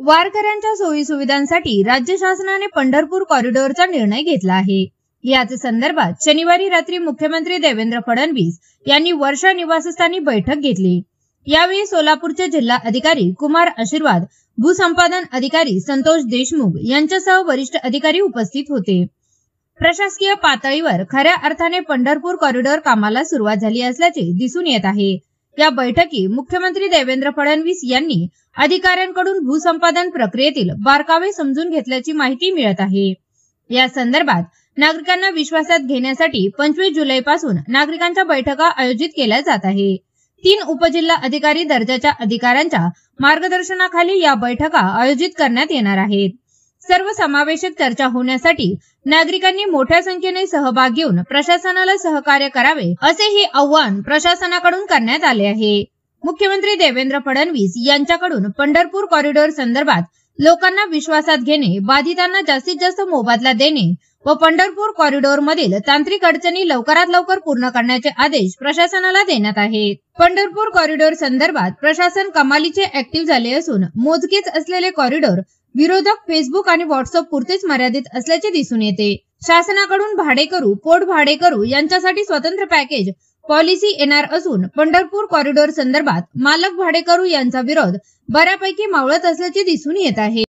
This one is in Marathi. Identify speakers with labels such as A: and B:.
A: वारकऱ्यांच्या सोयी सुविधांसाठी राज्य शासनाने पंढरपूर कॉरिडॉरचा निर्णय घेतला आहे। याच संदर्भात शनिवारी रात्री मुख्यमंत्री देवेंद्र फडणवीस यांनी वर्षा निवासस्थानी बैठक घेतली। यावेळी सोलापूरचे जिल्हा अधिकारी कुमार आशीर्वाद, भूसंपादन अधिकारी संतोष देशमुख यांच्यासह वरिष्ठ अधिकारी उपस्थित होते। प्रशासकीय पातळीवर खऱ्या अर्थाने पंढरपूर कॉरिडॉर कामाला सुरुवात झाली असल्याचे दिसून येत आहे। या बैठकीत मुख्यमंत्री देवेंद्र फडणवीस यांनी अधिकाऱ्यांकडून भूसंपादन प्रक्रियेतील बारकावे समजून घेतल्याची माहिती मिळत आहे। या संदर्भात नागरिकांना विश्वासात घेण्यासाठी 25 जुलैपासून नागरिकांच्या बैठका आयोजित केल्या जात आहे। 3 उपजिल्हा अधिकारी दर्जाच्या अधिकाऱ्यांच्या मार्गदर्शनाखाली या बैठका आयोजित करण्यात येणार आहेत। सर्वसमावेशक चर्चा होण्यासाठी नागरिकांनी मोठ्या संख्येने सहभाग घेऊन प्रशासनाला सहकार्य करावे असेही आवाहन प्रशासनाकडून करण्यात आले आहे। मुख्यमंत्री देवेंद्र फडणवीस यांच्याकडून पंढरपूर कॉरिडॉर संदर्भात लोकांना विश्वासात घेणे, बाधितांना जास्तीत जास्त मोबदला देणे व पंढरपूर कॉरिडॉर मधील तांत्रिक अडचणी लवकरात लवकर पूर्ण करण्याचे आदेश प्रशासनाला देण्यात आहेत। पंढरपूर कॉरिडॉर संदर्भात प्रशासन कमालीचे ऍक्टिव्ह झाले असून मोजकेच असलेले कॉरिडॉर विरोधक फेसबुक आणि व्हॉट्सअप पुरतेच मर्यादित असल्याचे दिसून येते। शासनाकडून भाडेकरू, पोट भाडेकरू यांच्यासाठी स्वतंत्र पॅकेज पॉलिसी येणार असून पंढरपूर कॉरिडॉर संदर्भात मालक भाडेकरू यांचा विरोध बऱ्यापैकी मावळत असल्याचे दिसून येत आहे।